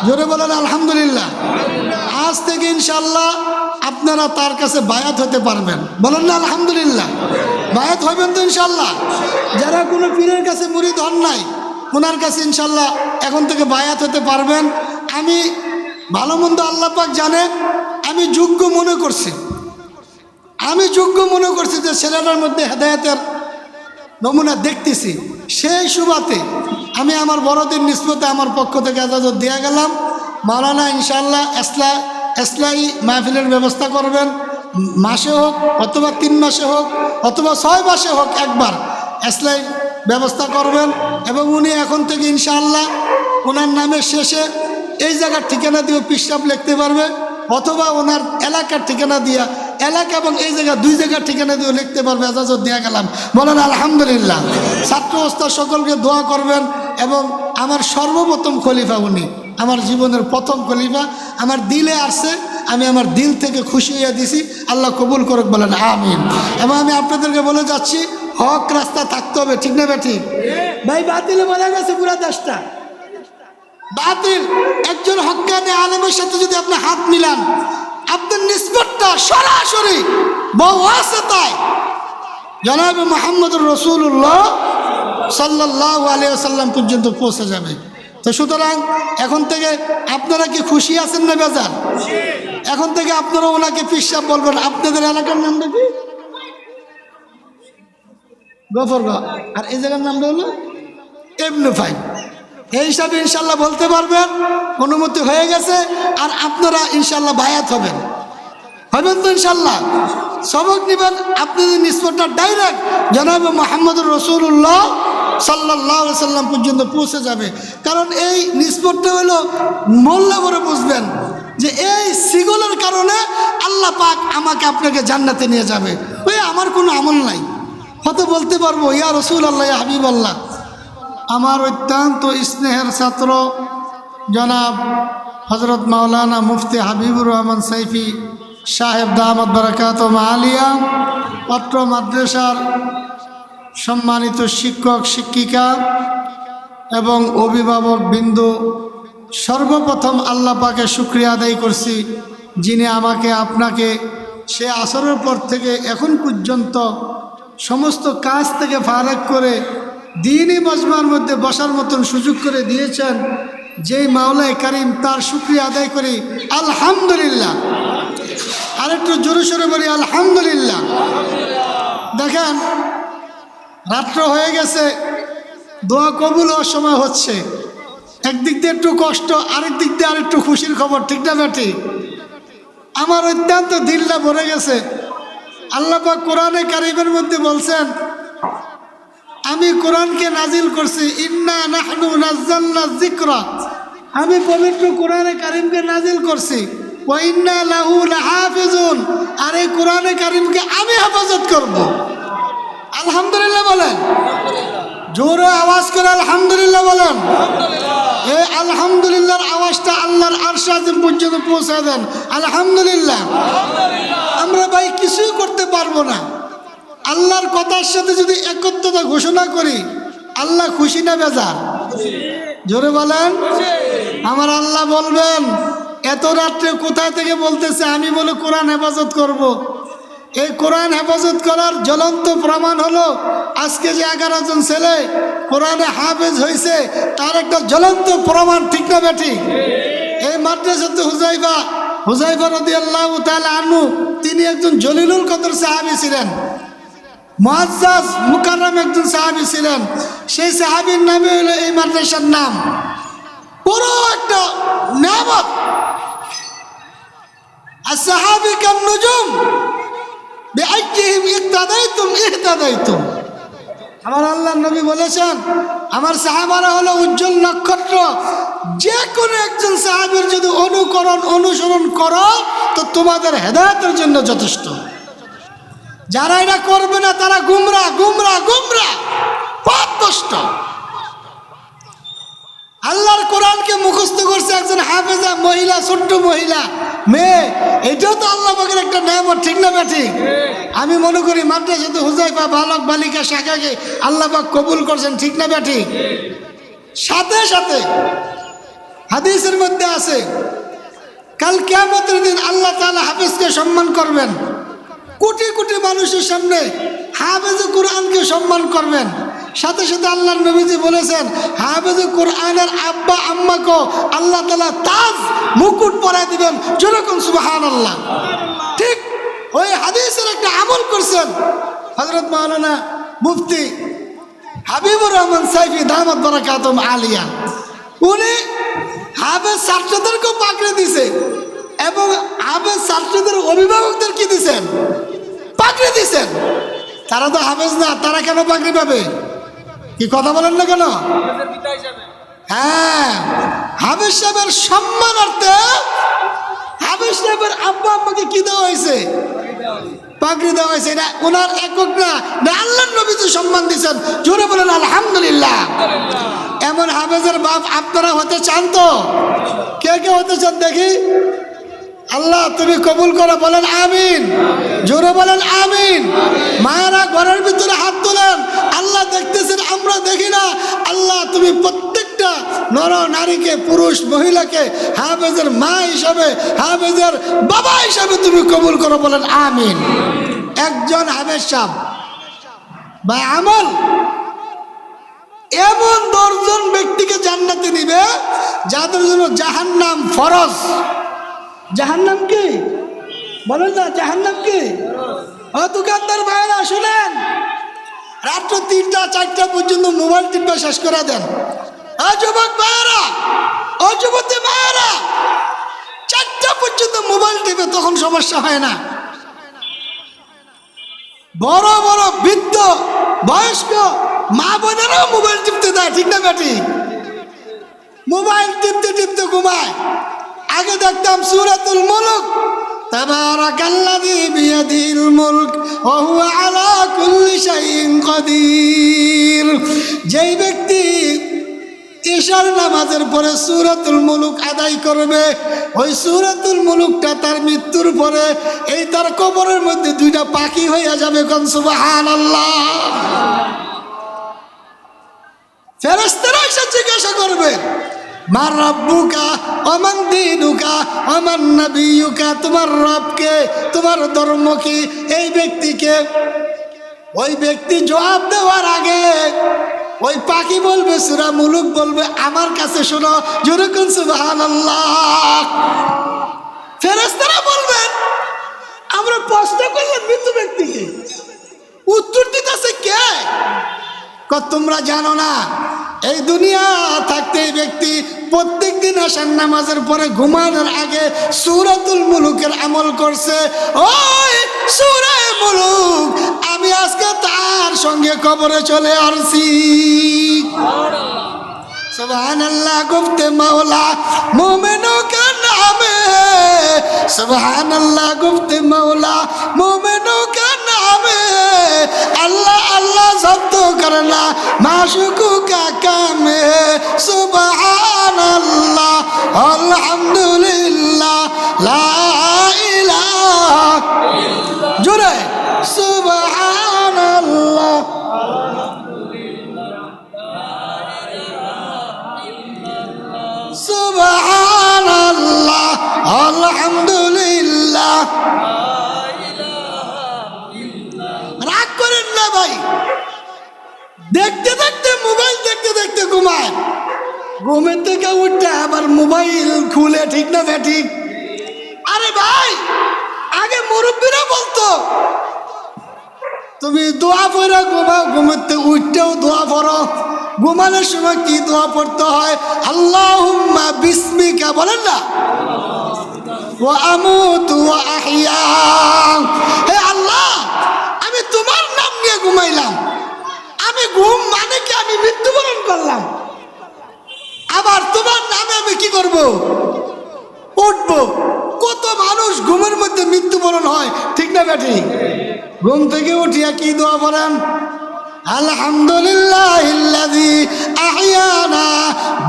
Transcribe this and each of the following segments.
জোরে বলেন আলহামদুলিল্লাহ। আজ থেকে ইনশাআল্লাহ আপনারা তার কাছে বায়াত হতে পারবেন, বলেন না আলহামদুলিল্লাহ। বায়াত হবেন তো ইনশাআল্লাহ। যারা কোনো পীরের কাছে মুরিদ হন নাই, ওনার কাছে ইনশাআল্লাহ এখন থেকে বায়াত হতে পারবেন। আমি ভালো মন্দ আল্লাহ পাক জানেন, আমি যোগ্য মনে করছি যে ছেলেটার মধ্যে হেদায়েতের নমুনা দেখতেছি। সেই সুবাদে আমি আমার বড়দের নিসবতে আমার পক্ষ থেকে এজাজত দিয়ে গেলাম। মাওলানা ইনশাআল্লাহ এসলাই মাহফিলের ব্যবস্থা করবেন, মাসে হোক অথবা 3 মাসে হোক অথবা 6 মাসে হোক একবার এসলাই ব্যবস্থা করবেন। এবং উনি এখন থেকে ইনশাআল্লাহ ওনার নামের শেষে এই জায়গার ঠিকানা দিয়ে পিশাব লিখতে পারবে, অথবা ওনার এলাকার ঠিকানা দিয়া এলাকা এবং এই জায়গা 2 জায়গার ঠিকানা দিয়ে লিখতে পারবে। এজাজত দিয়ে গেলাম, বলেন আলহামদুলিল্লাহ। ছাত্র ওস্তাদ সকলকে দোয়া করবেন। এবং আমার সর্বপ্রথম খলিফা উনি, আমার জীবনের প্রথম খলিফা। আমার দিলে আসছে, আমি আমার দিল থেকে খুশি হয়ে দিছি, আল্লাহ কবুল করুক, বলেন আমিন। এবং আমি আপনাদেরকে বলে যাচ্ছি, হক রাস্তা থাকতে হবে, ঠিক না বেঠিক ভাই? বাতিলে বলে গেছে পুরা দেশটা বাতিল। একজন হক্কানি আলেমের সাথে যদি আপনি হাত মিলান, আপনার নিসবতটা সরাসরি বওয়াসিতায় জনাবে মুহাম্মদুর রাসূলুল্লাহ সাল্লাল্লাহু আলাইহি ওয়াসাল্লাম পর্যন্ত পৌঁছে যাবে। তো সুতরাং এখন থেকে আপনারা কি খুশি আছেন না বেজার? এখন থেকে আপনারা ওনাকে পিশাব বলবেন। আপনাদের এলাকার নামটা কি? গফরগাঁও। আর এই জায়গার নামটা হলো ইবনে ফাইল। এই হিসাবে ইনশাল্লাহ বলতে পারবেন, অনুমতি হয়ে গেছে। আর আপনারা ইনশাল্লাহ বায়াত হবেন তো ইনশাল্লাহ। সবক নেবেন, আপনাদের নিসবতটা ডাইরেক্ট জনাবে মুহাম্মদুর রাসূলুল্লাহ সাল্লাল্লাহু আলাইহি সাল্লাম পর্যন্ত পৌঁছে যাবে। কারণ এই নিসবতটা হলো মোল্লা বলে বুঝবেন যে এই সিগলের কারণে আল্লাহ পাক আমাকে আপনাকে জান্নাতে নিয়ে যাবে। ওই আমার কোনো আমল নাই, হয়তো বলতে পারবো ইয়া রাসূলুল্লাহ, ইয়া হাবিবাল্লাহ। আমার অত্যন্ত স্নেহের ছাত্র জনাব হযরত মাওলানা মুফতি হাবিবুর রহমান সাইফি সাহেব দামাত বারাকাতুহু আলিয়া, অত্র মাদ্রাসার সম্মানিত শিক্ষক শিক্ষিকা এবং অভিভাবক বিন্দু, সর্বপ্রথম আল্লাহ পাকে শুকরিয়া আদায় করছি, যিনি আমাকে আপনাকে সে আসরের পর থেকে এখন পর্যন্ত সমস্ত কাজ থেকে ফারাক করে দ্বীনি মজমার মধ্যে বসার মতন সুযোগ করে দিয়েছেন। যেই মাওলায়ে কারীম, তার শুকরিয়া আদায় করি আলহামদুলিল্লাহ। আরেকটু জোরে সোরে বলি আলহামদুলিল্লাহ। দেখেন, রাত্র হয়ে গেছে, দোয়া কবুল হওয়ার সময় হচ্ছে। একদিক দিয়ে একটু কষ্ট, আরেক দিক দিয়ে আরেকটু খুশির খবর, ঠিক না বেটি? আমার অত্যন্ত দিলটা ভরে গেছে। আল্লাহ পাক কোরআনে কারীমের মধ্যে বলছেন, আমি কোরআনকে নাজিল করছি, ইন্না নাহনু নাজ্জালনা যিকরা, আমি পবিত্র কোরআনে কারীমকে নাজিল করছি, ওয়া ইন্না লাহু লাহাফিজুন, আর এই কোরআনে কারীমকে আমি হেফাজত করব। আলহামদুলিল্লাহ বলেন, জোরে আওয়াজ করে আলহামদুলিল্লাহ বলেন। এই আলহামদুলিল্লাহর আওয়াজটা আল্লাহর আরশ আযম পর্যন্ত পৌঁছে দেন। আলহামদুলিল্লাহ। আমরা ভাই কিছুই করতে পারবো না। আল্লাহর কথার সাথে যদি একত্রতা ঘোষণা করি, আল্লাহ খুশি না বেজার? জোরে বলেন। আমার আল্লাহ বলবেন, এত রাত্রে কোথায় থেকে বলতেছে আমি বলে কোরআন হেফাজত করব। এই কোরআন হেফাজত করার জ্বলন্ত প্রমাণ হলো আজকে যে 11 জন ছেলে কোরআনে হাফেজ হয়েছে, তার একটা জ্বলন্ত প্রমাণ, ঠিক না বেঠি? এই মাদ্রাসাতে হুযায়ফা রাদিয়াল্লাহু তাআলা আনহু, তিনি একজন জলিলুল কদর সাহাবী ছিলেন, মুআজ্জাজ মুকাররম একজন সাহাবী ছিলেন। সেই সাহাবীর নামে হলো এই মাদ্রাসার নাম। বড় একটা নিয়ামত। as-sahabi kan nujum bi'ajjihim iqtadaytum ihtadaytum। আমার আল্লাহর নবী বলেছেন, আমার সাহাবারা হলো উজ্জ্বল নক্ষত্র। যে কোনো একজন সাহাবীর যদি অনুসরণ করো তো তোমাদের হেদায়েতের জন্য যথেষ্ট। যারা এটা করবে না তারা গুমরা পথভ্রষ্ট। আল্লাহর কোরআনকে মুখস্থ করছে একজন হাফেজা মহিলা, ছোট্ট মহিলা, মেয়ে। এটাও তো আল্লাহ পাকের একটা নিয়ামত, ঠিক না বেঠিক? আমি মনে করি মাদ্রাসাতে হুযায়ফা বালক বালিকা শাখাকে আল্লাহ পাক কবুল করছেন, ঠিক না বেঠিক? সাথে সাথে হাদিসের মধ্যে আছে কাল কিয়ামতের দিন আল্লাহ তাআলা হাফেজকে সম্মান করবেন, কোটি কোটি মানুষের সামনে হাফেজে কোরআনকে সম্মান করবেন। সাথে সাথে আল্লাহর নবীজি বলেছেন হাফেজে কোরআনের আব্বা আম্মাকে আল্লাহ তাআলা তাজ মুকুট পরায় দিবেন, যেরকম সুবহানাল্লাহ। ঠিক ওই হাদিসের একটা আমল করছেন হযরত মাওলানা মুফতি হাবিবুর রহমান সাইফি দামাত বারাকাতুহুম আলিয়া। উনি হাফেজ ছাত্রদেরকেও পাকড়ে দিছে এবং হাফেজ ছাত্রদের অভিভাবকদের কি দিছেন? পাকড়ে দিছেন। তারা তো হাফেজ না, তারা কেন পাকড়ি পাবে? কি কথা বলেন না কেন? হ্যাঁ, হাফেজ সাহেবের সম্মানার্থে হাফেজ সাহেবের আব্বা আম্মাকে কি দেওয়া হয়েছে? পাগড়ি দেওয়া হয়েছে। এটা ওনার একক না, আল্লাহর নবীজি সম্মান দিচ্ছেন, জোরে বলেন আলহামদুলিল্লাহ। এমন হাফেজের বাপ আপনারা হতে চান তো? কে কে হতে চান দেখি? আল্লাহ তুমি কবুল করো, বলেন আমিন, জোরে বলেন আমিন। মায়েরা ঘরের ভিতরে হাত তোলেন, আল্লাহ দেখতেছেন, আমরা দেখি না। আল্লাহ তুমি প্রত্যেকটা নর নারীকে, পুরুষ মহিলাকে হাফেজের মা হিসাবে, হাফেজের বাবা হিসাবে তুমি কবুল করো, বলেন আমিন। একজন হাফেজ সাহেব বা আমল এমন 10 জন ব্যক্তিকে জান্নাতে নিবে যাদের জন্য জাহান্নাম ফরজ। জাহান্নাম কি বলেন না? জাহান্নাম কি? ও দোকানদার ভাইরা শুনেন, রাত্র 3টা 4টা পর্যন্ত মোবাইল টিপা শেষ করে দেন। ও যুবক ভাইরা, ও যুবতী ভাইরা, 4টা পর্যন্ত মোবাইল টিপে, তখন সমস্যা হয় না। বড় বড় বৃদ্ধ বয়স্ক মা বোনেরাও মোবাইল টিপতে দেয়, ঠিক না বেটি? মোবাইল টিপতে টিপতে ঘুমায়। আগে দেখতাম সূরাতুল মুলক, তাবারাকাল্লাযী বিয়াদিহিল মুলক ওয়া হুয়া আলা কুল্লি শাইইন কাদির। যেই ব্যক্তি ইশার নামাজের পরে সূরাতুল মুলক আদায় করবে, ওই সূরাতুল মুলকটা তার মৃত্যুর পরে এই তার কবরের মধ্যে 2টা পাখি হইয়া যাবে। কোন সুবহানাল্লাহ। ফেরেশতারা এসে জিজ্ঞাসা করবে মার রাব্বুকা ওয়া মান দীনুকা ওয়া মান নাবিয়ুকা, তোমার রবকে, তোমার ধর্ম কি? এই ব্যক্তিকে। ওই ব্যক্তি জবাব দেওয়ার আগে ওই পাখি বলবে, সূরা মুলক বলবে, আমার কাছে শোনো, যেরকম সুবহানাল্লাহ। ফেরেশতারা বলবেন আমরা প্রশ্ন করলাম মৃত ব্যক্তিকে, উত্তর দিতেছে কে? তোমরা জানো না এই দুনিয়া থাকতে এই ব্যক্তি প্রত্যেক দিন আসার নামাজের পরে ঘুমানোর আগে সূরাতুল মুলুকের আমল করছে। ওই সূরা মুলুক আমি আজকে তার সঙ্গে কবরে চলে আসছি। সুবহানাল্লাহ গুফতে মাওলা মুমিনों का नाम है, सुबहानल्लाह गुफ्ते मौला मोमिनों का नाम है। अल्लाह अल्लाह सब तो करना माशूकों का काम है। सुबहानल्लाह अल्हम्दुलिल्लाह ला इलाहा जुरे सुबहानल्लाह সুবহানাল্লাহ আলহামদুলিল্লাহ। রাগ করেন না ভাই, দেখতে দেখতে মোবাইল দেখতে দেখতে ঘুমায়, ঘুমের থেকে উঠে আবার মোবাইল খুলে, ঠিক না ঠিক? আরে ভাই, আগে মুরব্বীরা বলতো তুমি দোয়া পড়ো ঘুমাও, ঘুমের থেকে উঠতেও দোয়া পড়ো। ঘুমানোর সময় কি দোয়া পড়তে হয়? আল্লাহুম্মা বিসমিকা, বলেন না, ওয়া আমুতু ওয়া আহইয়া। হে আল্লাহ, আমি তোমার নাম নিয়ে ঘুমাইলাম, আমি ঘুম মানে কি আমি মৃত্যুবরণ করলাম, আবার তোমার নামে আমি কি করব? উঠবো। কত মানুষ ঘুমের মধ্যে মৃত্যুবরণ হয়, ঠিক না বেটি? ঘুম থেকে উঠিয়া কি দোয়া পড়েন? আলহামদুলিল্লাহিল্লাযী আহইয়ানা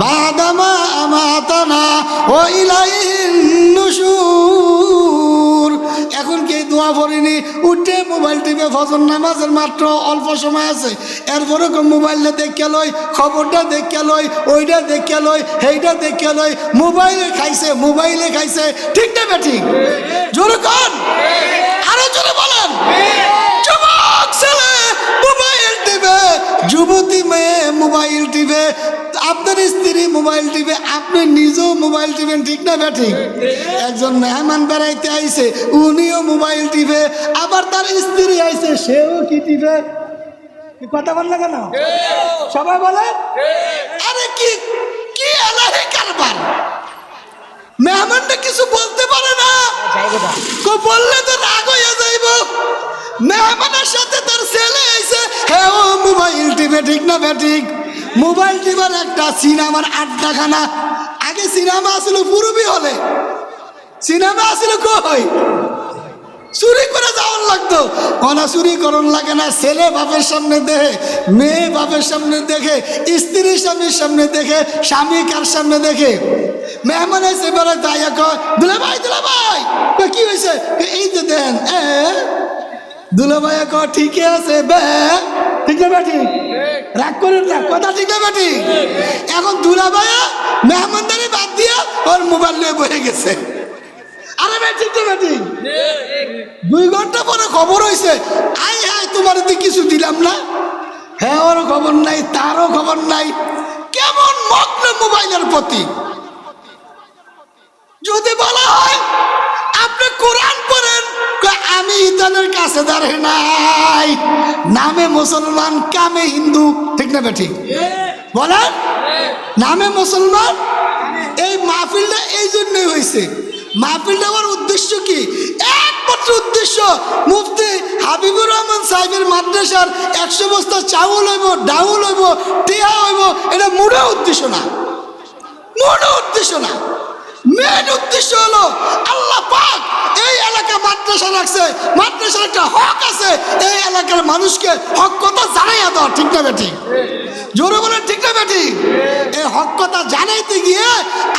বাদামা আমাতানা ওয়া ইলাইহিন নুশুর। এখন কি দোয়া পড়িনি, উঠে মোবাইল টিপে ফজর নামাজের মাত্র অল্প সময় আছে, এরপরে মোবাইলে দেখে লই, খবরটা দেখে লই, ওইটা দেখে লই, সেইটা দেখে লই, মোবাইলে খাইছে, মোবাইলে খাইছে, ঠিক না বেঠিক? জোরে কন, আরো জোরে বলেন। যুবক ছেলে মোবাইল টিপে, যুবতী মেয়ে মোবাইল টিপে, আপনার স্ত্রী মোবাইল টিপে, আপনি নিজেও মোবাইল টিপেন, ঠিক না বেঠিক? একজন মেহমান বেড়াইতে আইছে, উনিও মোবাইল টিপে, আবার তার স্ত্রী আইছে, সেও কি টিপে? কথা বল না কেন? সবাই বলে আরে কি কি এলাহি কারবার। মেহমানটা কিছু বলতে পারে না, বললে তো রাগ হয়ে যাইব। মেহমানের সাথে তার ছেলে আইছে, হ্যাঁ ও মোবাইল টিপে, ঠিক না বেঠিক? মোবাইল টিপার একটা সিনেমার আড্ডাখানা। আগে সিনেমা আসলে পূর্বী হলে, সিনেমা আসলে কই চুরি করে যাওয়ার লাগতো, ওনা চুরি করন লাগে না। ছেলে বাপের সামনে দেখে, মেয়ে বাপের সামনে দেখে, স্ত্রী স্বামীর সামনে দেখে, স্বামী কার সামনে দেখে। মেহমান এসে বেড়ে তাই দুলা ভাই, দুলা ভাই কি হয়েছে? এই যে দেন দুলা ভাই ঠিকই আছে বে, ঠিক না বেটি? রাগ করেন না, কথা ঠিক না বেটি? এখন দুলা ভাইয়া মেহমানদারি বাদ দিয়া ওর মোবাইল নিয়ে বয়ে গেছে। আরে ভাই ঠিক না বেটি? 2 ঘন্টা পরে খবর হয়েছে, আই হাই তোমার কিছু দিলাম না। হ্যাঁ ওর খবর নাই, তারও খবর নাই। কেমন মগ্ন মোবাইলের প্রতি। যদি বলা হয় আপনি কোরআন পড়েন, আমি ইতানের কাছে দাঁড়াই নাই, নামে মুসলমান কামে হিন্দু, ঠিক না বেঠিক? বলেন নামে মুসলমান। এই মাহফিলটা এই জন্যই হয়েছে। মাহফিলটা হওয়ার উদ্দেশ্য কি? একমাত্র উদ্দেশ্য মুফতি হাবিবুর রহমান সাহেবের মাদ্রাসার 100 বস্তা চাউল হইব, ডাউল হইব, টিয়া হইব, এটা মোড়ে উদ্দেশ্য না, মোড়ে উদ্দেশ্য না। মেন উদ্দেশ্য হলো আল্লাহ পাক এই এলাকা মাদ্রাসা রাখছে, মাদ্রাসার একটা হক আছে, এই এলাকার মানুষকে হক কথা জানাইয়া দাও, ঠিক না বেটি? জোরে বলেন ঠিক না বেটি? এই হক কথা জানাইতে গিয়ে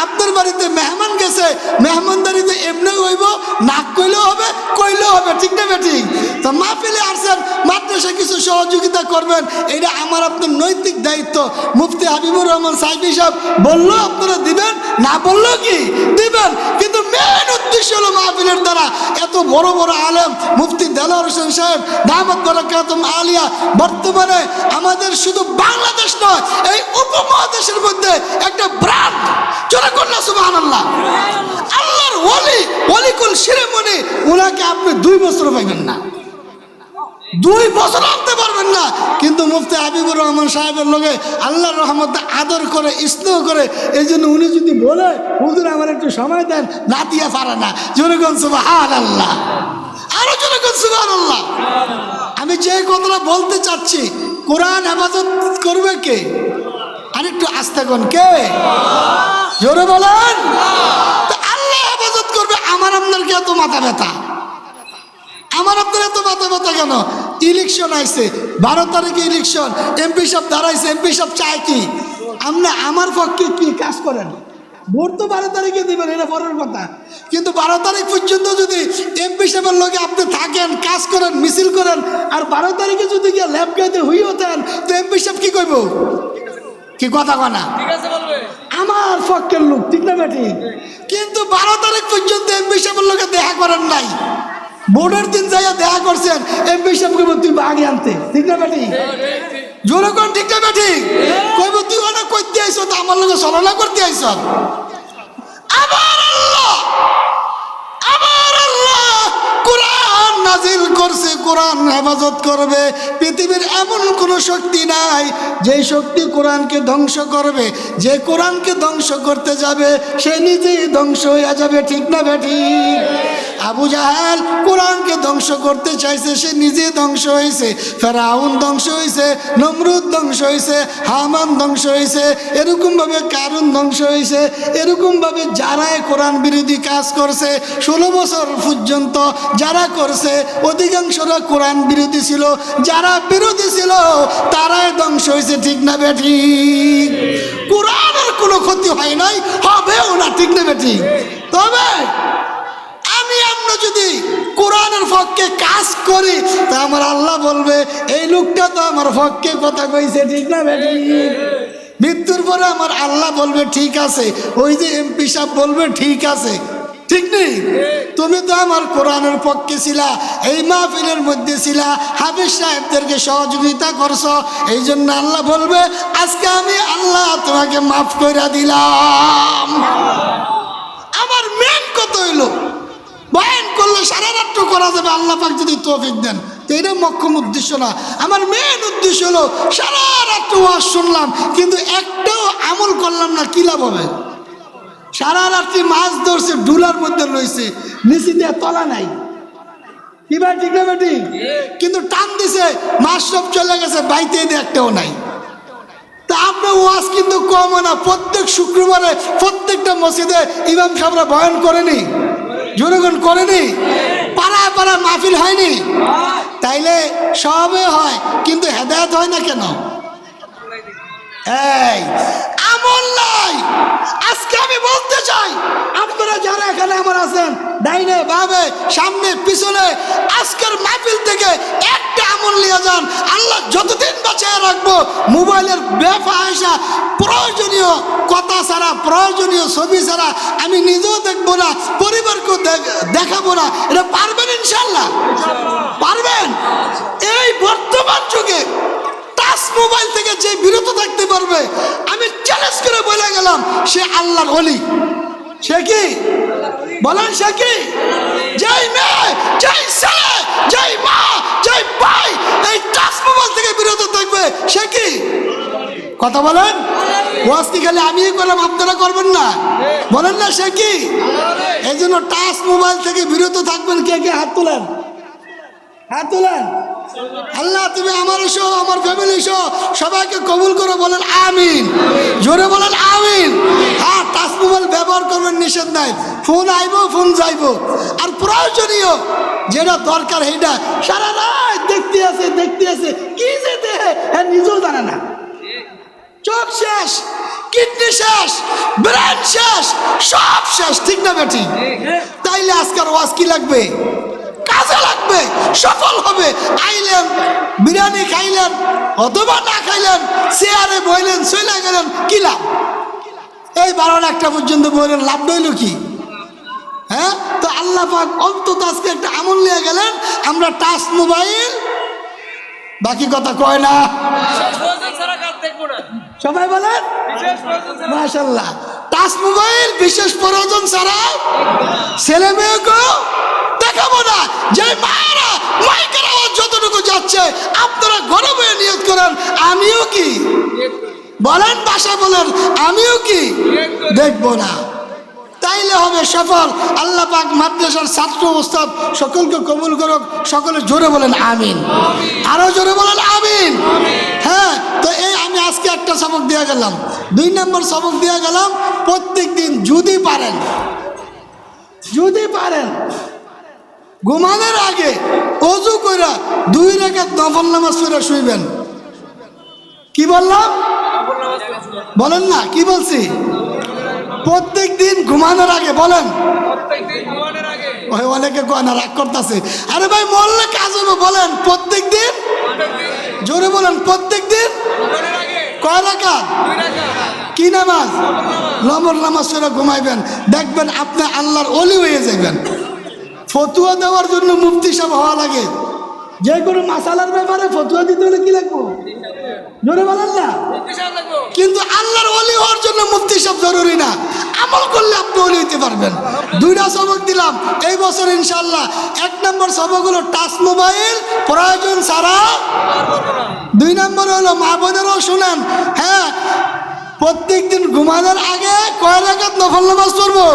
আপনার বাড়িতে মেহমান গেছে, মেহমানদারিতে এমনি হইব, নাক কইলেও হবে, কইলেও হবে, ঠিক না বেটি? তো মাহফিলে আসছেন, মাদ্রাসা কিছু সহযোগিতা করবেন, এটা আমার আপনার নৈতিক দায়িত্ব। মুফতি হাবিবুর রহমান সাহেব সাহেব বললো আপনারা দিবেন, না বললো কি দিবেন, কিন্তু মেন উদ্দেশ্য হলো মাহফিলের দ্বারা এত বড় বড় আলেম মুফতি দেলোয়ার হোসেন সাহেব দামাত বারাকাতুম আলিয়া বর্তমানে আমাদের শুধু বাংলাদেশ নয়, এই উপমহাদেশের মধ্যে একটা ব্র্যান্ড। জোরে কন্যা সুবহানাল্লাহ। আল্লাহর ওলি, ওলিকুল শিরোমণি, ওনাকে আপনি 2 বছর পাইবেন না, 2 বছর আনতে পারবেন না, কিন্তু মুফতি হাবিবুর রহমান সাহেবের লগে আল্লাহর রহমতে আদর করে, স্নেহ করে। এই জন্য উনি যদি বলে হুজুর আমার একটু সময় দেন, না দিয়া পারে না। জনগণ সুবহানাল্লাহ, আরো জনগণ সুবহানাল্লাহ। আমি যে কথাটা বলতে চাচ্ছি, কোরআন হেফাজত করবে কে? আরেকটু আস্তে কোন কে? জোরে বলেন। আল্লাহ হেফাজত করবে, আমার আপনার এত মাথা ব্যথা, আমার আপনার এত মাথা ব্যথা কেন? ইলেকশন আইছে, 12 তারিখে ইলেকশন, এমপি সাহেব দাঁড়াইছে, এমপি সাহেব চায় কি আপনি আমার পক্ষে কি কাজ করেন? ভোট তো 12 তারিখে দিবেন, এটা পরের কথা, কিন্তু 12 তারিখ পর্যন্ত যদি এমপি সাহেবের লগে আপনি থাকেন, কাজ করেন, মিছিল করেন, আর 12 তারিখে যদি গিয়ে ল্যাব গাইতে হই হতেন, তো এমপি সাহেব কি কইব? কি কথা কনা আমার পক্ষের লোক, ঠিক না বেটি? কিন্তু 12 তারিখ পর্যন্ত এমপি সাহেবের লগে দেখা করেন নাই, ভোটের দিন যাইয়া দেখা করছেন, এমপি সাহেবকে তুই বাগে আনতে, ঠিক না বেটি? জোরে কোন ঠিক না বেটি? কইব তুই অনেক করতে আইস, তো আমার লগে ছলনা করতে আইস। আমার আল্লাহ কোরআন নাজিল করছে, কোরআন হেফাজত করবে। পৃথিবীর এমন কোন শক্তি নাই যে শক্তি কোরআনকে ধ্বংস করবে। যে কোরআনকে ধ্বংস করতে যাবে সে নিজেই ধ্বংস হয়ে যাবে, ঠিক না বেটি? আবু জাহেল কোরআনকে ধ্বংস করতে চাইছে, সে নিজে ধ্বংস হয়েছে। ফেরাউন ধ্বংস হয়েছে, নমরুদ ধ্বংস হয়েছে, হামান ধ্বংস হয়েছে, এরকমভাবে কারুন ধ্বংস হয়েছে। এরকমভাবে যারা কোরআন বিরোধী কাজ করছে 16 বছর পর্যন্ত যারা করছে, অধিকাংশরা কোরআন বিরোধী ছিল। যারা বিরোধী ছিল তারাই ধ্বংস হয়েছে, ঠিক না বেটি? কোরআনের কোনো ক্ষতি হয় নাই, হবেও না, ঠিক না বেটি? তবে আমি আমরা যদি কোরআনের পক্ষে কাজ করি তা আমার আল্লাহ বলবে এই লোকটা তো আমার পক্ষে কথা কইছে, ঠিক না বেটি? মৃত্যুর পরে আমার আল্লাহ বলবে ঠিক আছে, ওই যে এমপি সাহেব বলবে ঠিক আছে, ঠিক নেই? তুমি তো আমার কোরআনের পক্ষে ছিলা, এই মাহফিলের মধ্যে ছিলা, হাফেজ সাহেবদেরকে সহযোগিতা করছো, এই জন্য আল্লাহ বলবে আজকে আমি আল্লাহ তোমাকে মাফ করে দিলাম। আমার মেন কথা হইলো বয়ান করলে সারা রাত্র করা যাবে আল্লাহ পাক যদি তৌফিক দেন, তো এটা মক্ষম উদ্দেশ্য না। আমার মেন উদ্দেশ্য হলো সারা রাত্র ওয়াজ শুনলাম কিন্তু একটাও আমল করলাম না, কি লাভ হবে? সারা রাত্রি মাছ ধরছে, ডুলার মধ্যে রয়েছে, নিচে দিয়ে তলা নাই, কি ভাই ঠিক না বেটি? কিন্তু টান দিছে, মাছ সব চলে গেছে, বাইতে দিয়ে একটাও নাই। তা আপনার ওয়াজ কিন্তু কম না, প্রত্যেক শুক্রবারে প্রত্যেকটা মসজিদে ইমাম সাহেবরা বয়ান করেনি, জনগণ করেনি, পাড়ায় পাড়ায় মাহফিল হয়নি, তাইলে সবে হয় কিন্তু হেদায়েত হয় না কেন? এই আমল নাই। আজকে আমি বলতে চাই আপনারা যারা এখানে আমার আছেন, ডাইনে বামে সামনে পিছনে, আজকের মাহফিল থেকে একটা আমল নিয়ে যান। আল্লাহ যতদিন বাঁচিয়ে রাখবো, মোবাইলের বেফাহাশা প্রয়োজনীয় কথা ছাড়া, প্রয়োজনীয় ছবি ছাড়া আমি নিজেও দেখবো না, পরিবারকেও দেখাবো না। এটা পারবেন ইনশাল্লাহ? পারবেন? এই বর্তমান যুগে টাচ মোবাইল থেকে যে বিরত থাকতে পারবে, আমি চ্যালেঞ্জ করে বলে গেলাম সে আল্লাহর ওলি। সে কি বলেন? সে কি? যেই মেয়ে, যেই ছেলে, যেই মা, যেই ভাই এই টাচ মোবাইল থেকে বিরত থাকবে সে কি? কথা বলেন। ওয়াজ কি খালি আমি করলাম, আপনারা করবেন না? বলেন না সে কি? এই জন্য টাচ মোবাইল থেকে বিরত থাকবেন। কে কে হাত তোলেন? হাত তোলেন। আল্লাহ তুমি আমার সহ, আমার ফ্যামিলি সহ সবাইকে কবুল করে বলেন আমিন। জোরে বলেন আমিন। হ্যাঁ, টাচ মোবাইল ব্যবহার করবেন, নিষেধ নাই। ফোন আইব, ফোন যাইব, আর প্রয়োজনীয় যেটা দরকার সেইটা সারা রাত দেখতে আছে কি যে দেহে নিজেও জানে না। চোখ শেষ, কিডনি শেষ, ব্রেন শেষ, সব শেষ, ঠিক না বেটি? তাইলে আজকের ওয়াজ কি লাগবে? কাজে লাগবে, সফল হবে। আইলেন, বিরিয়ানি খাইলেন অথবা না খাইলেন, চেয়ারে বইলেন, চলে গেলেন, কি লাভ? এই 12টা পর্যন্ত বইলেন, লাভ হইল কি? হ্যাঁ, তো আল্লাহ পাক অন্তত আজকে একটা আমল নিয়ে গেলেন, আমরা টাচ মোবাইল, বাকি কথা কয় না, সবাই বলেন মাশাআল্লাহ, টাচ মোবাইল বিশেষ প্রয়োজন ছাড়া ছেলে মেয়েকে দেখাবো না। যে মায়েরা মাইকের আওয়াজ যতটুকু যাচ্ছে আপনারা ঘরে বয়ে নিয়ত করেন আমিও কি বলেন, বাসায় বলেন আমিও কি দেখবো না। তাইলে হবে সফল। আল্লাহ পাক মাদ্রাসার ছাত্র ওস্তাদ সকলকে কবুল করুক। সকলে জোরে বলেন আমিন, আরো জোরে বলেন আমিন। হ্যাঁ, তো এই আমি আজকে একটা সবক দিয়ে গেলাম, 2 নম্বর সবক দিয়ে গেলাম। প্রত্যেক দিন যদি পারেন ঘুমানোর আগে ওযু কইরা 2 রাকাত নফল নামাজ পড়ে শুইবেন। কি বললাম? বলেন না, কি বলছি? প্রত্যেক দিন ঘুমানোর আগে বলেন। অনেকে না রাগ করতেছে, আরে ভাই মরলে কাজ হবে, বলেন প্রত্যেক দিন, জোরে বলেন প্রত্যেক দিন। কয় রাকাত? 2 রাকাত। কি নামাজ? নফল নামাজ পড়ে ঘুমাইবেন, দেখবেন আপনি আল্লাহর ওলি হয়ে যাবেন। ফতুয়া দেওয়ার জন্য মুফতি সাহেব হওয়া লাগে। যে কোনো মাসালার ব্যাপারে ফতুয়া দিতে হলে কি লাগবো? জোরে বলেন না। কিন্তু আল্লাহর ওলি হওয়ার জন্য মুফতি সাহেব জরুরি না, আমল করলে আপনি ওলি হইতে পারবেন। 2টা সবক দিলাম এই বছর ইনশাআল্লাহ। 1 নম্বর সবক হলো টাচ মোবাইল প্রয়োজন ছাড়া। 2 নম্বর হলো মা বোনেরাও শুনেন, হ্যাঁ, প্রত্যেক দিন ঘুমানোর আগে কয় রাকাত নফল নামাজ পড়বো?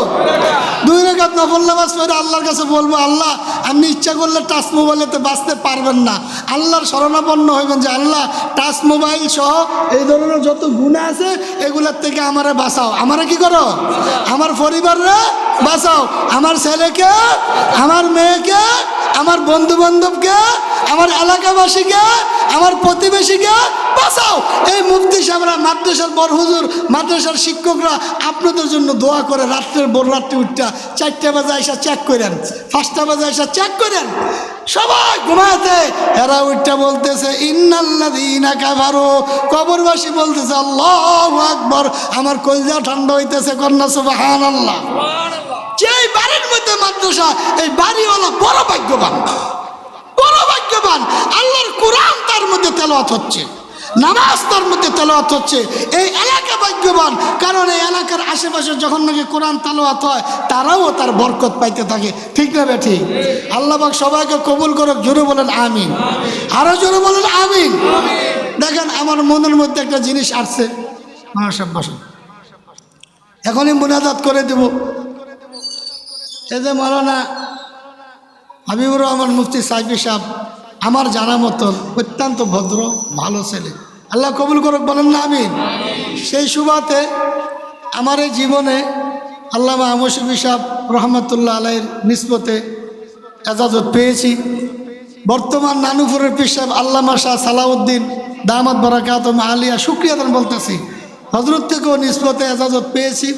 2 রাকাত নফল নামাজ পড়ে আল্লাহর কাছে বলবো, আল্লাহ আপনি ইচ্ছা করলে টাচ মোবাইলেতে বাঁচতে পারবেন না। আল্লাহর শরণাপন্ন হইবেন যে আল্লাহ টাচ মোবাইল সহ এই ধরনের যত গুনাহ আছে এগুলোর থেকে আমারে বাঁচাও। আমারে কি করো? আমার পরিবাররে বাঁচাও, আমার ছেলেকে, আমার মেয়েকে, আমার বন্ধু বান্ধবকে, আমার এলাকাবাসীকে, আমার প্রতিবেশীকে বাঁচাও। এই মুফতি সাহেবরা, মাদ্রাসার বড় হুজুর, মাদ্রাসার শিক্ষকরা আপনাদের জন্য দোয়া করে। রাত্রে ভোর রাত্রে উঠটা 4টা বাজে এসে চেক করেন, 5টা বাজে এসে চেক করেন। সবাই ঘুমাতে, এরা উঠটা বলতেছে ইন্নাল্লাযীনা কাফারু, কবরবাসী বলতেছে আল্লাহু আকবার। আমার কলিজা ঠান্ডা হইতেছে, কন্যা সুবহানাল্লাহ। যেই বাড়ির মধ্যে মাদ্রাসা, এই বাড়িওয়ালা বড় ভাগ্যবান, বড় ভাগ্যবান। আল্লাহর কোরআন তার মধ্যে তেলাওয়াত হচ্ছে, নামাজ তার মধ্যে তেলাওয়াত হচ্ছে। এই এলাকা ভাগ্যবান, কারণ এই এলাকার আশেপাশে যখন নাকি কোরআন তেলাওয়াত হয় তারাও তার বরকত পাইতে থাকে। ঠিক না বেঠিক? আল্লাহ পাক সবাইকে কবুল করুক। জোরে বলেন আমিন, আরো জোরে বলেন আমিন। দেখেন আমার মনের মধ্যে একটা জিনিস আসছে, সব বসেন, এখনই মুনাজাত করে দেব। এই যে মাওলানা হাবিবুর রহমান মুফতি সাইফি সাহেব, আমার জানা মতন অত্যন্ত ভদ্র ভালো ছেলে, আল্লাহ কবুল করুক, বলেন না আমিন। সেই সুবাতে আমার এই জীবনে আল্লামা আমশফি সাহেব রহমতুল্লাহ আলাইহির নিসবতে এজাজত পেয়েছি। বর্তমান নানুপুরের পীর সাহেব আল্লামা শাহ সালাউদ্দিন দামাত বারাকাতুহু আলিয়া, শুকরিয়া দান বলতেছি, হজরত থেকেও নিসবতে এজাজত পেয়েছি।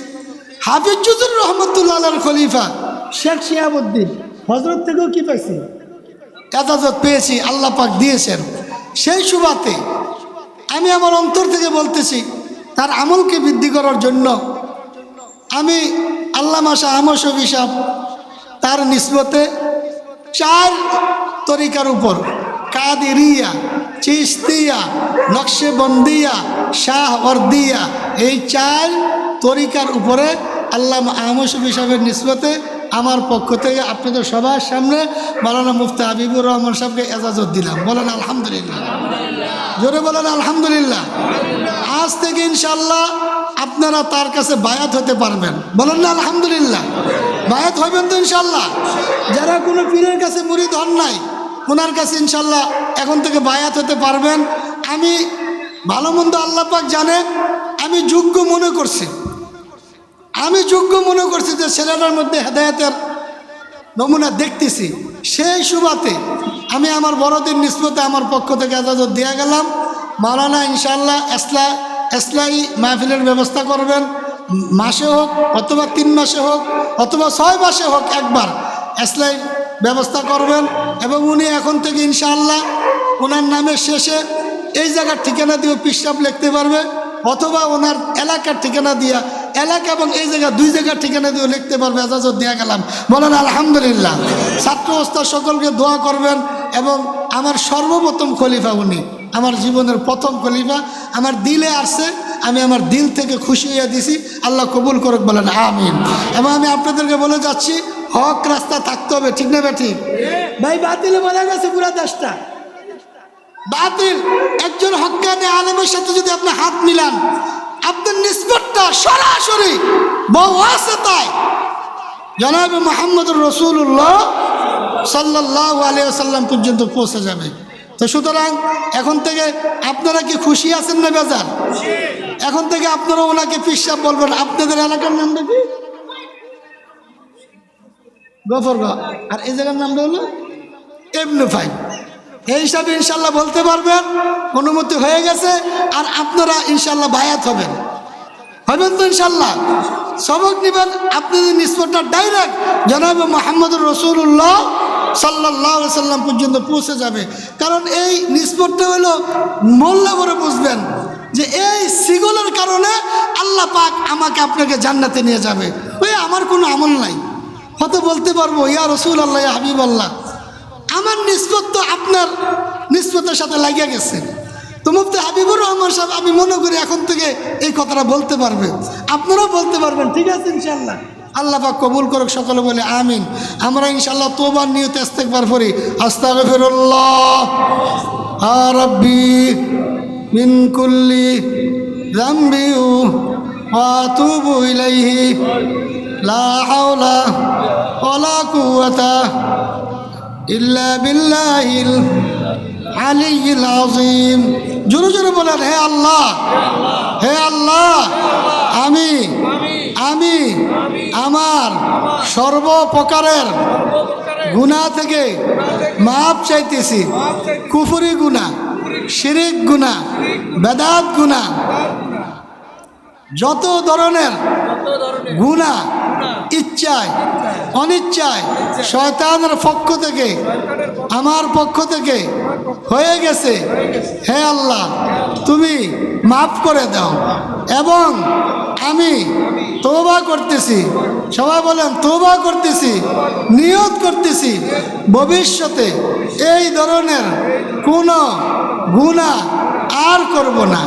হাফিজ জুজুর রহমতুল্লাহ আলাইহির খলিফা শেখ শিহাবুদ্দিন, হজরত থেকেও কি পাইছি? এজাজত পেয়েছি, আল্লাহ পাক দিয়েছেন। সেই সুবাতে আমি আমার অন্তর থেকে বলতেছি, তার আমলকে বৃদ্ধি করার জন্য আমি আল্লামা শাহ আমশফি সাহেব তার নিসবতে 4 তরিকার উপর, কাদেরিয়া, চিশতিয়া, নকশেবন্দিয়া, শাহওয়ার্দিয়া, এই 4 তরিকার উপরে আল্লামা আমশফি সাহেবের নিসবতে আমার পক্ষ থেকে আপনাদের সবার সামনে মাওলানা মুফতি হাবিবুর রহমান সাহেবকে এজাজত দিলাম। বলেন আলহামদুলিল্লাহ, জোরে বলেন আলহামদুলিল্লাহ। আজ থেকে ইনশাআল্লাহ আপনারা তার কাছে বায়াত হতে পারবেন। বলেন না আলহামদুলিল্লাহ, বায়াত হবেন তো ইনশাআল্লাহ। যারা কোনো পীরের কাছে মুরিদ হন নাই, ওনার কাছে ইনশাআল্লাহ এখন থেকে বায়াত হতে পারবেন। আমি ভালো মন্দ আল্লাহ পাক জানেন, আমি যোগ্য মনে করছি, আমি যোগ্য মনে করছি যে ছেলেটার মধ্যে হেদায়েতের নমুনা দেখতেছি। সেই সুবাতে আমি আমার বড়দের নিসবতে আমার পক্ষ থেকে এজাজত দিয়ে গেলাম। মাওলানা ইনশাআল্লাহ ইসলাহি মাহফিলের ব্যবস্থা করবেন, মাসে হোক অথবা 3 মাসে হোক অথবা 6 মাসে হোক, একবার ইসলাহি ব্যবস্থা করবেন। এবং উনি এখন থেকে ইনশাআল্লাহ ওনার নামের শেষে এই জায়গার ঠিকানা দিয়ে পিসাব লিখতে পারবে, অথবা ওনার এলাকার ঠিকানা দিয়া এলাকা এবং এই জায়গা 2 জায়গার ঠিকানা দিয়েও লিখতে পারবে। এজাজত দেওয়া গেলাম, বলেন আলহামদুলিল্লাহ। ছাত্র ওস্তাদ সকলকে দোয়া করবেন। এবং আমার সর্বপ্রথম খলিফা উনি, আমার জীবনের প্রথম খলিফা, আমার দিলে আসছে, আমি আমার দিল থেকে খুশি হয়ে দিছি, আল্লাহ কবুল করুক, বলেন আমিন। এবং আমি আপনাদেরকে বলে যাচ্ছি, হক রাস্তা থাকতে হবে। ঠিক না ঠিক? ভাই বাতিলে বলে গেছে পুরা দেশটা বাতিল। একজন হক্কানি আলেমের সাথে যদি আপনি হাত মিলান, আপনার নিসবতটা সরাসরি বওয়াসিতায় জনাবে মুহাম্মদুর রাসূলুল্লাহ সাল্লাল্লাহু আলাইহি ওয়াসাল্লাম পর্যন্ত পৌঁছে যাবে। তো সুতরাং এখন থেকে আপনারা কি খুশি আছেন না বেজার? এখন থেকে আপনারা ওনাকে পীর সাহেব বলবেন। আপনাদের এলাকার নামটা কি? গফরগাঁও। আর এই জায়গার নামটা হলো ইবনে ফাইম। এই হিসাবে ইনশাল্লাহ বলতে পারবেন, অনুমতি হয়ে গেছে। আর আপনারা ইনশাল্লাহ বায়াত হবেন তো ইনশাল্লাহ। সবক নেবেন, আপনাদের নিসবতটা ডাইরেক্ট জনাবে মুহাম্মদুর রাসূলুল্লাহ সাল্লাল্লাহু আলাইহি সাল্লাম পর্যন্ত পৌঁছে যাবে। কারণ এই নিসবতটা হলো মোল্লা বলে বুঝবেন যে এই সিগলের কারণে আল্লাহ পাক আমাকে আপনাকে জান্নাতে নিয়ে যাবে। ওই আমার কোনো আমল নাই, হয়তো বলতে পারবো ইয়া রাসূলুল্লাহ, ইয়া হাবিবাল্লাহ, আমার নিসবত তো আপনার নিসবতের সাথে লাগিয়ে গেছে। তো মুফতি হাবিবুর রহমান সাহেব আমি মনে করি এখন থেকে এই কথাটা বলতে পারবে, আপনারাও বলতে পারবেন। ঠিক আছে ইনশাআল্লাহ, আল্লাহ পাক কবুল করুক, সকলে বলে আমিন। আমরা ইনশাআল্লাহ তওবার নিয়তে ইস্তেগফার করি। আস্তাগফিরুল্লাহ রাব্বি মিন কুল্লি যামবি ওয়া আতুবু ইলাইহি লা হাওলা ওয়ালা কুওয়াতা ইল্লা বিল্লাহিল আলিয়্যিল আযীম। জোরে জোরে বলেন, হে আল্লাহ, হে আল্লাহ, আমি আমার সর্বপ্রকারের গুনাহ থেকে মাপ চাইতেছি। কুফরি গুনাহ, শিরিক গুনাহ, বেদাত গুনাহ, যত ধরনের গুনাহ ইচ্ছায় অনিচ্ছায় শয়তানের পক্ষ থেকে আমার পক্ষ থেকে হয়ে গেছে, হে আল্লাহ তুমি মাফ করে দাও। এবং আমি তওবা করতেছি, সবাই বলেন তওবা করতেছি, নিয়ত করতেছি ভবিষ্যতে এই ধরনের কোনো গুনাহ আর করব না।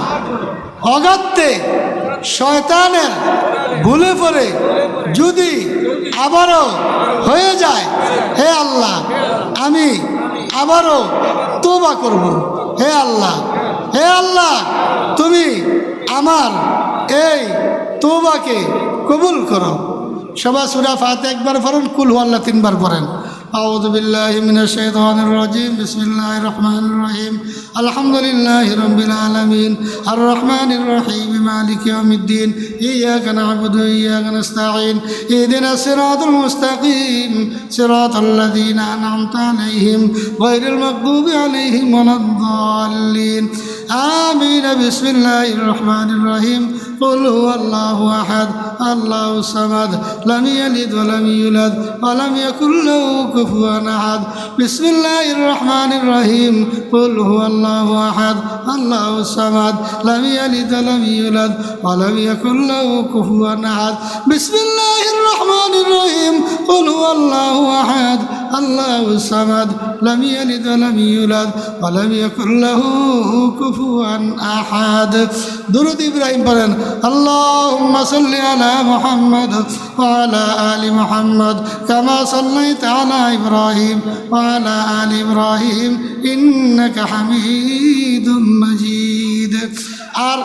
অগাত্যে শয়তানের ভুলে পড়ে যদি আবারও হয়ে যায়, হে আল্লাহ আমি আবারও তওবা করব। হে আল্লাহ, হে আল্লাহ তুমি আমার এই তওবাকে কবুল করো। সবাই সূরা ফাতিহা একবার পড়েন, কুল হুয়াল্লাহ 3 বার পড়েন। আউযু বিল্লাহি মিনাশ শাইতানির রাজিম, বিসমিল্লাহির রহমানির রহিম, আলহামদুলিল্লাহি রাব্বিল আলামিন, আর রহমানির রহিম, মালিকি ইয়াউমিদ্দিন, ইয়াকা না'বুদু ওয়া ইয়াকা নাস্তাঈন, ইহদিনাস সিরাতাল মুস্তাকিম, সিরাতাল লাযীনা আন'আমতা আলাইহিম, গায়রিল মাগদুবি আলাইহিম ওয়ালাদ-দাল্লিন। আমিন। বিসমিল্লাহির রহমানির রহিম, কুল হুয়াল্লাহু আহাদ, আল্লাহুস সামাদ, লাম ইয়ালিদ ওয়া লাম ইউলাদ ওয়া লাম ইয়াকুল লাহু কুফুয়ান আহাদ। বিসমিল্লাহির রহমানির রহিম, কুল হুয়াল্লাহু আহাদ, আল্লাহুস সামাদ, লাম ইয়ালিদ ওয়া লাম ইউলাদ ওয়া লাম ইয়াকুল লাহু কুফুয়ান আহাদ। বিসমিল্লাহির রহমানির রহিম, কুল হুয়াল্লাহু আহাদ, আল্লাহুস সামাদ, লাম ইয়ালিদ ওয়া লাম ইউলাদ ওয়া লাম ইয়াকুল লাহু কুফুয়ান আহাদ। দুরূদ ইব্রাহিম পড়েন। আল্লাহুম্মা সাল্লি আলা মুহাম্মাদ ওয়া আলা আলি মুহাম্মাদ কামা সাল্লাইতা আলা ইব্রাহিম ওয়া আলা আলি ইব্রাহিম ইন্নাকা হামিদুম মাজিদ। আর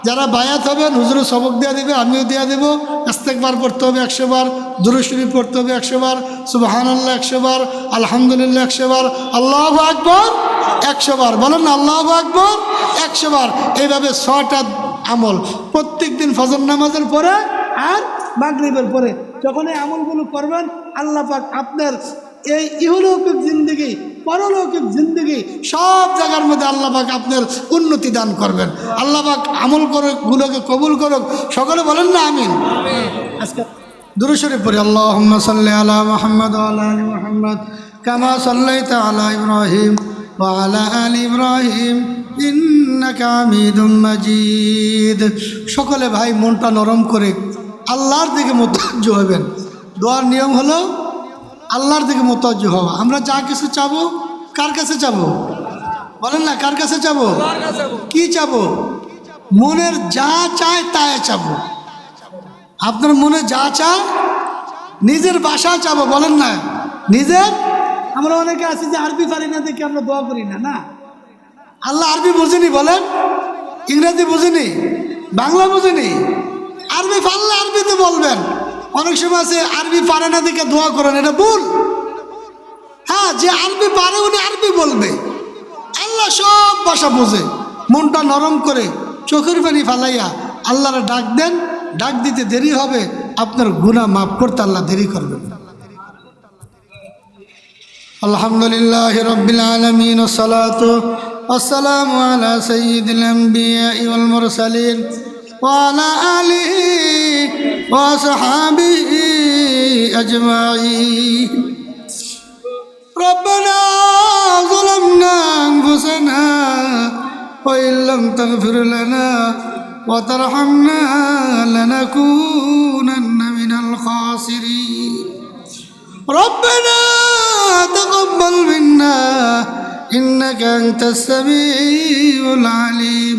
যারা বায়াত হবেন হুজুর সবক দেওয়া দেবে, আমিও দেওয়া দেবো। ইস্তেগফার পড়তে হবে 100 বার, দুরূদ শরীফ পড়তে হবে 100 বার, সুবহানাল্লাহ 100 বার, আলহামদুলিল্লাহ 100 বার, আল্লাহু আকবার 100 বার, বলেন না আল্লাহু আকবার 100 বার। এইভাবে 6টা আমল প্রত্যেক দিন ফজর নামাজের পরে আর মাগরিবের পরে যখন এই আমলগুলো করবেন, আল্লাহ পাক আপনার এই ইহলৌকিক জিন্দগি পরলৌকিক জিন্দগি সব জায়গার মধ্যে আল্লাহ পাক আপনার উন্নতি দান করবেন। আল্লাহ পাক আমল গুলোকে কবুল করুক। সকলে বলেন না আমিন। আজকে দুরূদ শরীফ পড়ি। আল্লাহুম্মা সাল্লি আলা মুহাম্মাদ ওয়া আলা আলি মুহাম্মাদ কামা সাল্লাইতা আলা ইব্রাহিম ওয়া আলা আলি ইব্রাহিম ইন্নাকা হামিদুম মাজিদ। সকলে ভাই মনটা নরম করে আল্লাহর দিকে মুতাওয়াজ্জহ হবেন। দোয়ার নিয়ম হলো আল্লাহর দিকে মুতাওয়াজ্জহ হওয়া। আমরা যা কিছু চাবো কার কাছে চাবো? বলেন না কার কাছে চাবো? কি চাবো? মনের যা চায় তাই চাবো। আপনার মনে যা চায় নিজের ভাষা চাবো। বলেন না নিজের। আমরা অনেকে আছি যে আরবি পারি না দেখে আমরা দোয়া করি না। না, আল্লাহ আরবি বুঝিনি, বলেন ইংরেজি বুঝিনি, বাংলা বুঝিনি, আরবি পারলে আরবিতে বলবেন। অনেক সময় আছে আরবি পারে না দেখে দোয়া করেন, এটা ভুল। হ্যাঁ, যে আরবি পারে উনি আরবি বলবে। আল্লাহ সব ভাষা বোঝে। মনটা নরম করে চোখের পানি ফালাইয়া আল্লাহরে ডাক দেন। ডাক দিতে দেরি হবে, আপনার গুনাহ মাফ করতে আল্লাহ দেরি করবেন। আলহামদুলিল্লাহি রাব্বিল আলামিন ওয়াসসালাতু ওয়াসসালামু আলা সাইয়্যিদিল আমবিয়াই ওয়াল মুরসালিন ওয়া আলা আলিহি ওয়া সাহবিহি আজমাইন। রব্বানা যালামনা আনফুসানা ওয়া ইল্লাম তাগফির লানা ওয়া তারহামনা লানাকুনান্না মিনাল খাসিরিন। ربنا تقبل منا إنك أنت السميع العليم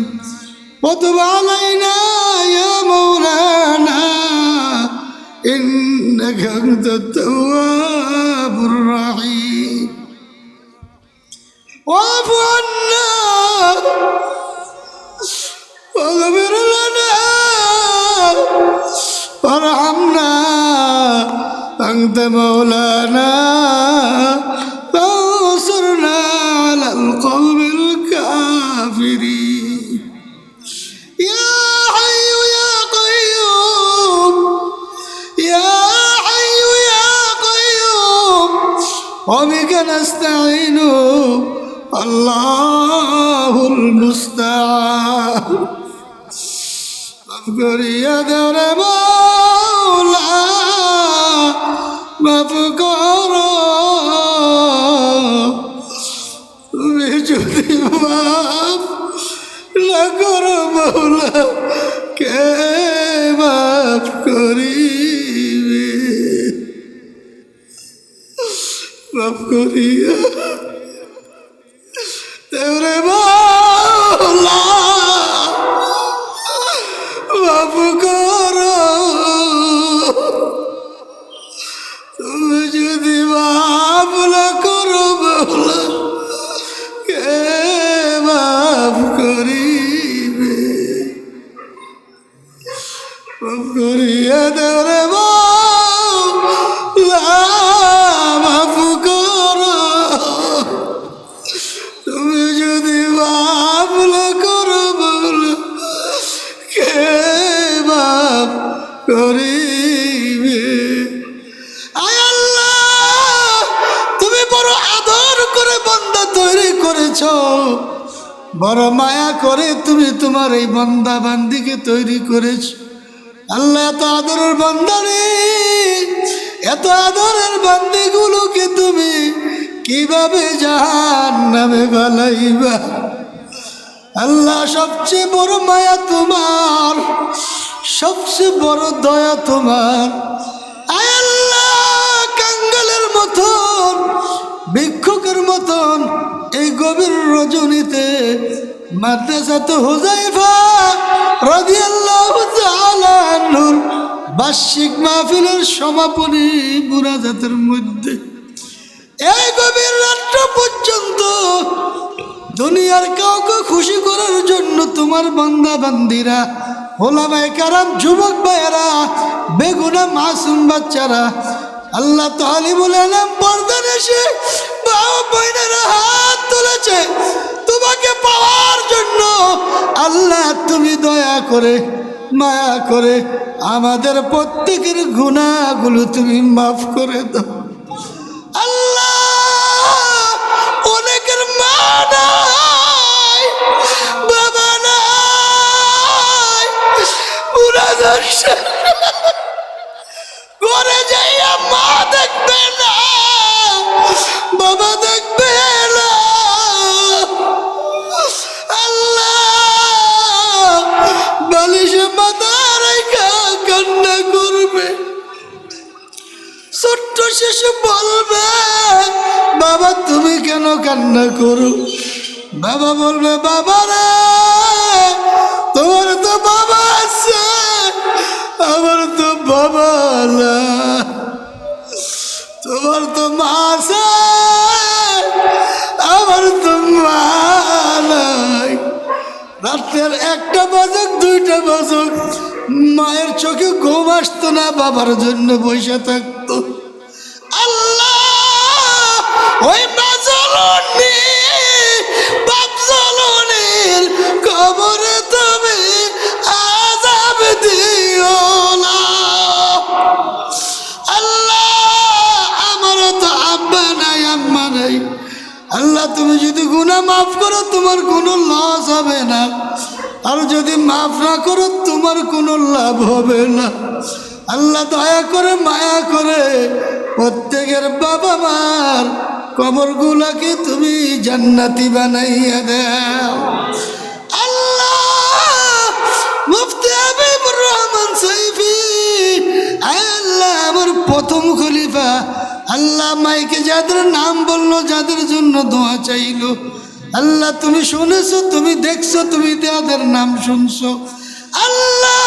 وتب علينا يا مولانا إنك أنت التواب الرحيم واعف عنا واغفر لنا وارحمنا أنت مولانا فانصرنا على القوم الكافرين يا حي يا قيوم يا حي يا قيوم وبك نستعين الله المستعان اذكر يا دار مولا مفكرا মাফ না করো মাওলা কে মাফ করিবে মাফ করিয়া তেরে মাওলা মাফ করো তুমি যদি মাফ না করো মাওলা কে মাফ করিবে মাফ করিয়া তেরে মাওলা মাফ করো তুমি যদি মাফ না করো মাওলা কে মাফ করিবে আয় আল্লাহ তুমি বড় আদর করে বান্দা তৈরি করেছ বড় মায়া করে তুমি তোমার এই বান্দা বান্দিকে তৈরি করেছ আল্লাহ এত আদরের বান্দা রে এত আদরের বান্দিগুলোকে তুমি কিভাবে জাহান্নামে ফেলাইবা আল্লাহ সবচেয়ে বড় মায়া তোমার সবচেয়ে বড় দয়া তোমার আয় আল্লাহ কাঙ্গালের মতন ভিক্ষুকের মতন এই গভীর রজনীতে মাদ্রাসাতে হুযায়ফা রাদিয়াল্লাহু তাআলা আনহুর বার্ষিক মাহফিলের সমাপনী মুনাজাতের মধ্যে এই গভীর রাত্র পর্যন্ত দুনিয়ার কাউকে খুশি করার জন্য তোমার বান্দা বান্দিরা ওলামায়ে কেরাম যুবক ভাইয়েরা বেগুনা মাসুম বাচ্চারা আল্লাহ তালিবুল আলম পর্দার এসে বাবা বোনেরা হাত তুলেছে তোমাকে পাওয়ার জন্য আল্লাহ তুমি দয়া করে মায়া করে আমাদের প্রত্যেকের গুনাহগুলো তুমি মাফ করে দাও আল্লাহ অনেকের মা নাই বাবা নাই মুরাদার ঘরে যাইয়া মা দেখবে না বাবা দেখবে না আল্লাহ বালিশে মাথা রেখা কান্না করবে ছোট্ট শিশু বলবে বাবা তুমি কেন কান্না করো বাবা বলবে বাবা রে তোমার তো বাবা আছে আমার তো বাবা না তোমার তো মা আছে আমার তো মা নাই রাতের 1টা বাজুক 2টা বাজুক মায়ের চোখে ঘুম আসতো না বাবার জন্য বসে থাকতো আল্লাহ ওই মা জননী বাপ জননীর কবরে তুমি আযাব দিও না আল্লাহ আমারও তো আব্বা নাই আম্মা নাই আল্লাহ তুমি যদি গুনাহ মাফ করো তোমার কোনো লস হবে না আর যদি মাফ না করো তোমার কোনো লাভ হবে না আল্লাহ দয়া করে মায়া করে প্রত্যেকের বাবা মার কবরগুলোকে তুমি জান্নাতি বানাইয়া দাও আল্লাহ মুফতি হাবিবুর রহমান সাইফি আল্লাহ আমার প্রথম খলিফা আল্লাহ মাইকে যাদের নাম বললো যাদের জন্য দোয়া চাইলো আল্লাহ তুমি শুনেছো তুমি দেখছো তুমি তাদের নাম শুনছো আল্লাহ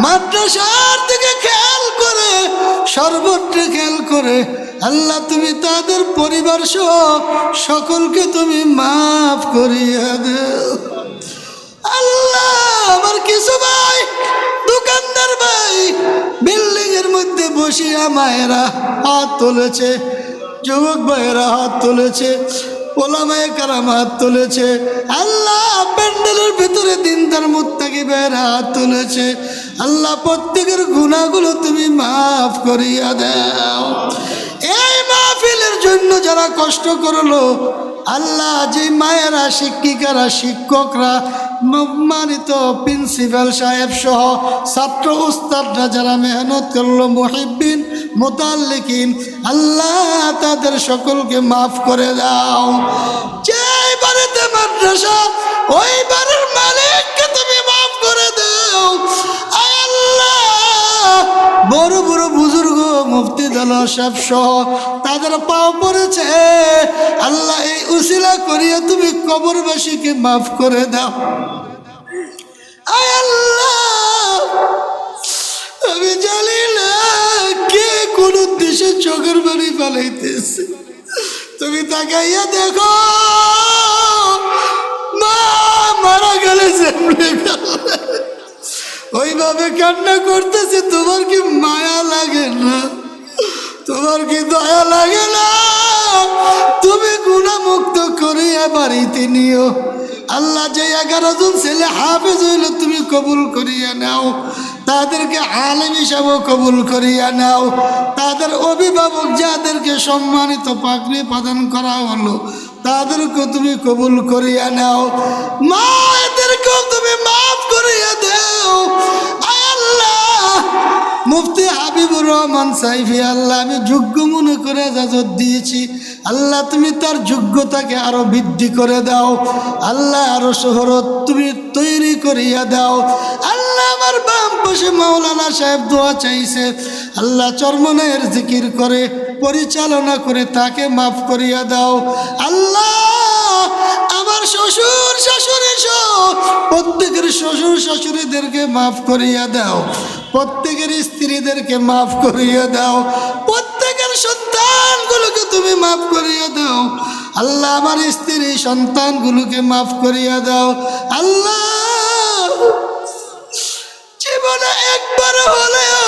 মাদ্রাসার দিকে খেয়াল করে সর্বত্র খেয়াল করে আল্লাহ তুমি তাদের পরিবার সহ সকলকে তুমি মাফ করিয়া দাও আল্লাহ আমার কিছু ভাই দোকানদার ভাই বিল্ডিং এর মধ্যে বসিয়া মায়েরা হাত তুলেছে যুবক ভাইয়েরা হাত তুলেছে ওলামায়ে কেরাম হাত তুলেছে আল্লাহ প্যান্ডেলের ভিতরে দিনদার মুত্তাকিবের হাত তুলেছে আল্লাহ প্রত্যেকের গুনাহগুলো তুমি মাফ করিয়া দাও এই মাহফিলের জন্য যারা কষ্ট করলো আল্লাহ যে মায়েরা শিক্ষিকারা শিক্ষকরা সম্মানিত প্রিন্সিপাল সাহেব সহ ছাত্র উস্তাদরা যারা মেহনত করলো মুহিব্বিন মুতাল্লিকিন আল্লাহ তাদের সকলকে মাফ করে দাও যে বাড়িতে মাদ্রাসা, ওই বাড়ির মালিককে তুমি মাফ করে দাও। আয় আল্লাহ, বড় বড় বুজুর্গ মুফতি দেলোয়ার সাহেব সহ তাদের পাও পড়েছে আল্লাহ, এই উসিলা করিয়া তুমি কবরবাসীকে মাফ করে দাও। আয় আল্লাহ, আমি জানি না কে কোন দেশে চোখের বাড়ি পালাইতেছে, তুমি তাকাইয়া দেখো। মা মারা গেলে ওইভাবে কান্না করতেছে, তোমার কি মায়া লাগে না? তোমার কি দয়া লাগে না? তুমি গুনাহমুক্ত করিয়া বাড়িতে নিও। আল্লাহ, যে 11 জন ছেলে হাফেজ হইল তুমি কবুল করিয়া নাও, তাদেরকে আলেম হিসাবেও কবুল করিয়া নাও। তাদের অভিভাবক যাদেরকে সম্মানিত পাগড়ি প্রদান করা হলো তাদেরকে তুমি কবুল করিয়া নাও। মা, এদেরকেও তুমি মাফ করিয়া দাও। আল্লাহ, মুফতি হাবিবুর রহমান সাইফি আল্লাহ আমি যোগ্য মনে করে ইজাজত দিয়েছি, আল্লাহ তুমি তার যোগ্যতাকে আরো বৃদ্ধি করে দাও। আল্লাহ, আরো শহরত তুমি তৈরি করিয়া দাও। আল্লাহ, আমার বাম পাশে মাওলানা সাহেব দোয়া চাইছে, আল্লাহ চরমনের জিকির করে পরিচালনা করে তাকে মাফ করিয়া দাও। আল্লাহ, আমার শ্বশুর শাশুড়ি সহ প্রত্যেকের শ্বশুর শাশুড়িদেরকে মাফ করিয়া দাও, প্রত্যেকের স্ত্রীদেরকে মাফ করিয়া দাও, প্রত্যেকের সন্তানগুলোকে তুমি মাফ করিয়া দাও। আল্লাহ, আমার স্ত্রী সন্তানগুলোকে মাফ করিয়া দাও। আল্লাহ, জীবনে একবার হলেও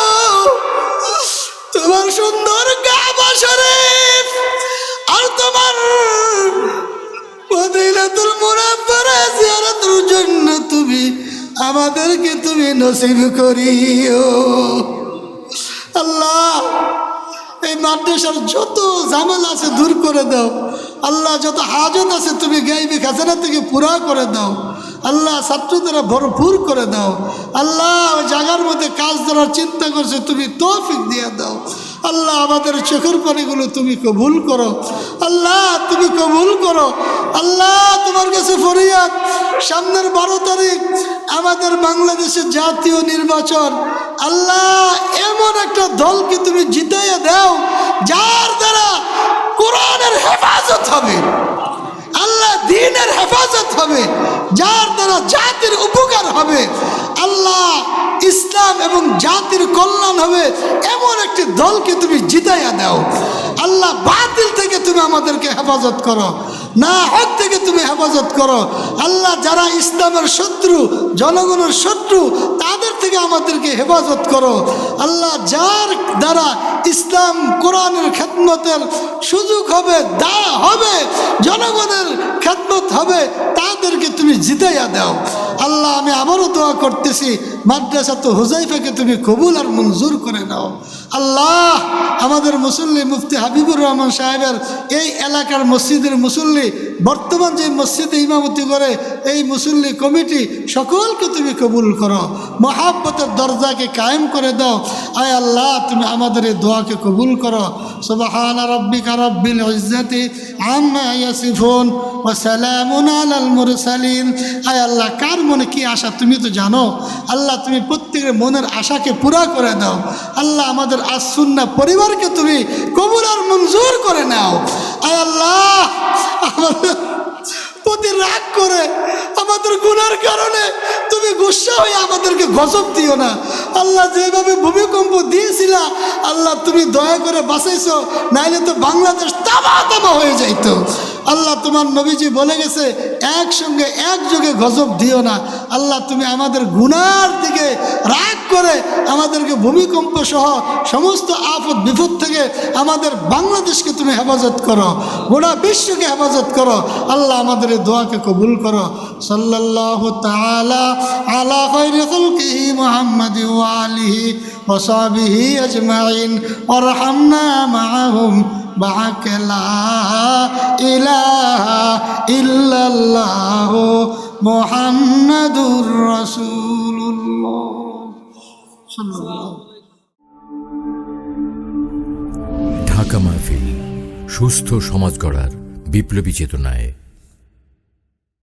তোমার সুন্দর কাবা শরীফ আর তোমার মদিনাতুল মুনাওয়ারা জিয়ারতের জন্য তুমি আমাদেরকে তুমি নসিব করিও। আল্লাহ, এই মাদ্রাসার যত ঝামেলা আছে দূর করে দাও। আল্লাহ, যত হাজত আছে তুমি গাইবি খাজানা থেকে পুরা করে দাও। আল্লাহ, ছাত্রদের ভরপুর করে দাও। আল্লাহ, ওই জায়গার মধ্যে কাজ ধরার চিন্তা করছে তুমি তৌফিক দিয়ে দাও। আল্লাহ, আমাদের চোখের পানিগুলো তুমি কবুল করো। আল্লাহ, তুমি কবুল করো। আল্লাহ, তোমার কাছে ফরিয়াদ, সামনের 12 তারিখ আমাদের বাংলাদেশের জাতীয় নির্বাচন। আল্লাহ, এমন একটা দলকে তুমি জিতাইয়া দাও যার দ্বারা কোরআনের হেফাজত হবে, আল্লাহ দ্বীনের হেফাজত হবে, যার দ্বারা জাতির উপকার হবে। আল্লাহ, ইসলাম এবং জাতির কল্যাণ হবে এমন একটি দলকে তুমি জিতাইয়া দাও। আল্লাহ, বাতিল থেকে তুমি আমাদেরকে হেফাজত করো, না হক থেকে তুমি হেফাজত করো। আল্লাহ, যারা ইসলামের শত্রু, জনগণের শত্রু, তাদের থেকে আমাদেরকে হেফাজত করো। আল্লাহ, যার দ্বারা ইসলাম কোরআনের খেদমতের সুযোগ হবে, দা হবে, জনগণের খেদমত হবে, তাদেরকে তুমি জিতাইয়া দাও। আল্লাহ, আমি আবারও দোয়া করতেছি, মাদ্রাসা তো হুজাইফাকে তুমি কবুল আর মঞ্জুর করে নাও। আল্লাহ, আমাদের মুসল্লি মুফতি হাবিবুর রহমান সাহেবের এই এলাকার মসজিদের মুসল্লি, বর্তমান যে মসজিদে ইমামতি করে এই মুসল্লি কমিটি, সকলকে তুমি কবুল করো, মহাব্বতের দরজাকে কায়েম করে দাও। আয় আল্লাহ, তুমি আমাদের এই দোয়াকে কবুল করো। সুবহান রাব্বিকা রাব্বিল ইজ্জাতি আম্মা ইয়াসিফুন ওয়া সালামুন আলাল মুরসালিন। আয় আল্লাহ, কার মনে কি আশা তুমি তো জানো। আল্লাহ, তুমি প্রত্যেকের মনের আশাকে পুরা করে দাও। আল্লাহ, আমাদের আস-সুন্নাহ পরিবারকে তুমি কবুল আর মঞ্জুর করে নাও। আয় আল্লাহ, আমাদের প্রতি রাগ করে আমাদের গুনার কারণে তুমি গুসা হয়ে আমাদেরকে গজব দিও না। আল্লাহ, যেভাবে ভূমিকম্প দিয়েছিলা আল্লাহ তুমি দয়া করে বাঁচাইছো, নাইলে তো বাংলাদেশ তামা তামা হয়ে যাইতো। আল্লাহ, তোমার নবীজি বলে গেছে একসঙ্গে একযোগে গজব দিও না। আল্লাহ, তুমি আমাদের গুনার দিকে রাগ করে আমাদেরকে ভূমিকম্প সহ সমস্ত আফত বিপদ থেকে আমাদের বাংলাদেশকে তুমি হেফাজত করো, গোটা বিশ্বকে হেফাজত করো। আল্লাহ, আমাদের এই দোয়াকে কবুল করো। সাল্লাল্লাহু তাআলা আলা খায়রি খালকিহি মুহাম্মাদি ওয়া আলিহি ওয়া সাহবিহি আজমাইন ওয়ারহামনা মাআহুম বা'ক লা ইলাহা ইল্লাল্লাহু মুহাম্মাদুর রাসূলুল্লাহ সাল্লাল্লাহু। ঢাকা মাহফিল, সুস্থ সমাজ গড়ার বিপ্লবী চেতনায়।